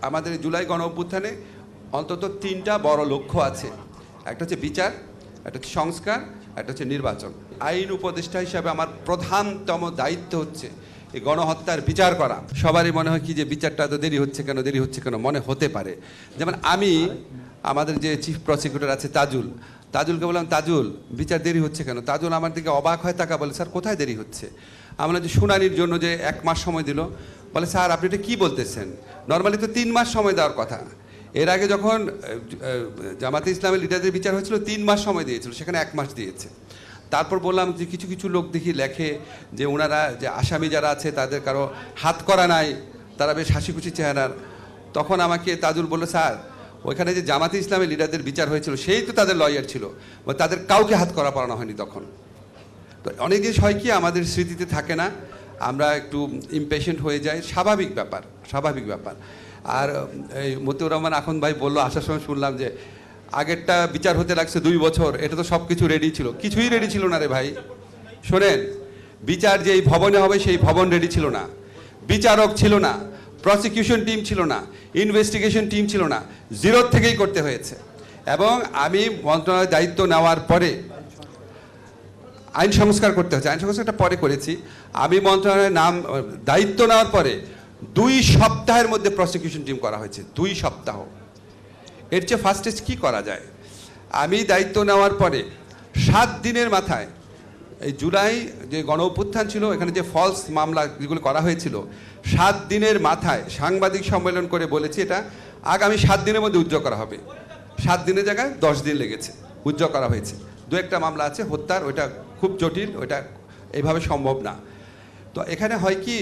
আমাদের জুলাই গণ অভ্যুত্থানে অন্তত তিনটা বড় লক্ষ্য আছে। একটা হচ্ছে বিচার, একটা হচ্ছে সংস্কার, একটা হচ্ছে নির্বাচন। আইন উপদেষ্টা হিসাবে আমার প্রধানতম দায়িত্ব হচ্ছে এই গণহত্যার বিচার করা। সবারই মনে হয় কি যে বিচারটা তো দেরি হচ্ছে কেন মনে হতে পারে। যেমন আমি আমাদের যে চিফ প্রসিকিউটর আছে তাজুলকে বললাম, তাজুল বিচার দেরি হচ্ছে কেন? তাজুল আমার দিকে অবাক হয়, তাকা বলে, স্যার কোথায় দেরি হচ্ছে? আমরা যে শুনানির জন্য যে 1 মাস সময় দিল, বলে স্যার আপনি এটা কী বলতেছেন? নর্মালি তো 3 মাস সময় দেওয়ার কথা। এর আগে যখন জামাতে ইসলামের লিডারদের বিচার হয়েছিল 3 মাস সময় দিয়েছিল, সেখানে 1 মাস দিয়েছে। তারপর বললাম যে কিছু কিছু লোক দেখি লেখে যে ওনারা যে আসামি যারা আছে তাদের কারো হাত করা নাই, তারা বেশ হাসিখুশি চেহারার। তখন আমাকে তাজুল বলল, স্যার ওইখানে যে জামাতে ইসলামের লিডারদের বিচার হয়েছিল সেই তো তাদের লয়ার ছিল, তাদের কাউকে হাত করা পড়ানো হয়নি তখন। তো অনেক জিনিস হয় কি আমাদের স্মৃতিতে থাকে না, আমরা একটু ইমপেশেন্ট হয়ে যাই, স্বাভাবিক ব্যাপার। আর এই মতিউর রহমান আখন ভাই বললো, আসার সময় শুনলাম যে আগেরটা বিচার হতে লাগছে 2 বছর, এটা তো সব কিছু রেডি ছিল। কিছুই রেডি ছিল না রে ভাই। শোনেন, বিচার যে এই ভবনে হবে সেই ভবন রেডি ছিল না, বিচারক ছিল না, প্রসিকিউশন টিম ছিল না, ইনভেস্টিগেশন টিম ছিল না, জিরো থেকেই করতে হয়েছে। এবং আমি মন্ত্রণালয়ের দায়িত্ব নেওয়ার পরে আইন সংস্কার করতে হচ্ছে, আইন সংস্কারটা পরে করেছি। আমি মন্ত্রণালয়ের দায়িত্ব নেওয়ার পরে 2 সপ্তাহের মধ্যে প্রসিকিউশন টিম করা হয়েছে। 2 সপ্তাহ। এর চেয়ে ফাস্টেস্ট কী করা যায়? আমি দায়িত্ব নেওয়ার পরে 7 দিনের মাথায় এই জুলাই যে গণ অভ্যুত্থান ছিল, এখানে যে ফলস মামলা যেগুলো করা হয়েছিল, 7 দিনের মাথায় সাংবাদিক সম্মেলন করে বলেছি এটা আগামী 7 দিনের মধ্যে উজ্জ্বল করা হবে। 7 দিনের জায়গায় 10 দিন লেগেছে, উজ্জ্বল করা হয়েছে। 2-1টা মামলা আছে হত্যার, ওইটা খুব জটিল, ওইটা এইভাবে সম্ভব না। তো এখানে হয় কি,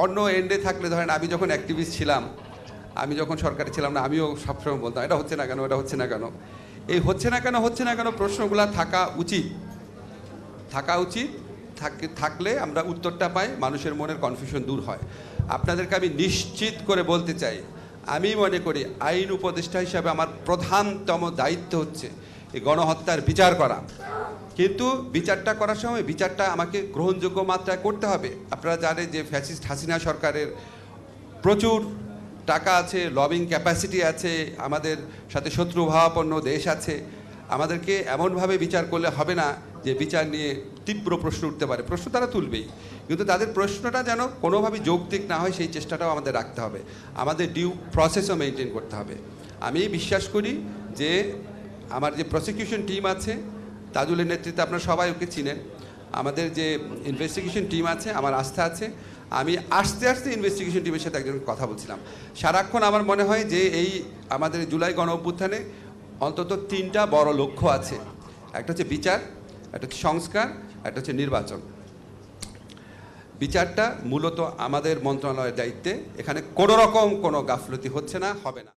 অন্য এন্ডে থাকলে ধরেন আমি যখন অ্যাক্টিভিস্ট ছিলাম, আমি যখন সরকারে ছিলাম না, আমিও সবসময় বলতাম এটা হচ্ছে না কেন, এটা হচ্ছে না কেন। এই হচ্ছে না কেন প্রশ্নগুলো থাকা উচিত। থাকলে আমরা উত্তরটা পাই, মানুষের মনের কনফিউশন দূর হয়। আপনাদেরকে আমি নিশ্চিত করে বলতে চাই, আমি মনে করি আইন উপদেষ্টা হিসাবে আমার প্রধানতম দায়িত্ব হচ্ছে এই গণহত্যার বিচার করা। কিন্তু বিচারটা করার সময় বিচারটা আমাকে গ্রহণযোগ্য মাত্রায় করতে হবে। আপনারা জানেন যে ফ্যাসিস্ট হাসিনা সরকারের প্রচুর টাকা আছে, লবিং ক্যাপাসিটি আছে, আমাদের সাথে শত্রুভাবাপন্ন দেশ আছে। আমাদেরকে এমনভাবে বিচার করলে হবে না যে বিচার নিয়ে তীব্র প্রশ্ন উঠতে পারে। প্রশ্ন তারা তুলবেই, কিন্তু তাদের প্রশ্নটা যেন কোনোভাবেই যৌক্তিক না হয় সেই চেষ্টাটাও আমাদের রাখতে হবে। আমাদের ডিউ প্রসেসও মেনটেন করতে হবে। আমি বিশ্বাস করি যে আমার যে প্রসিকিউশন টিম আছে, তাজুলের নেতৃত্বে আপনারা সবাই ওকে চিনেন, আমাদের যে ইনভেস্টিগেশন টিম আছে, আমার আস্থা আছে। আমি আস্তে ইনভেস্টিগেশন টিমের সাথে একজন কথা বলছিলাম, সারাক্ষণ আমার মনে হয় যে এই আমাদের জুলাই গণ অভ্যুত্থানে অন্তত 3টা বড় লক্ষ্য আছে। একটা হচ্ছে বিচার, একটা হচ্ছে সংস্কার, একটা হচ্ছে নির্বাচন। বিচারটা মূলত আমাদের মন্ত্রণালয়ের দায়িত্বে, এখানে কোনো রকম কোনো গাফলতি হচ্ছে না, হবে না।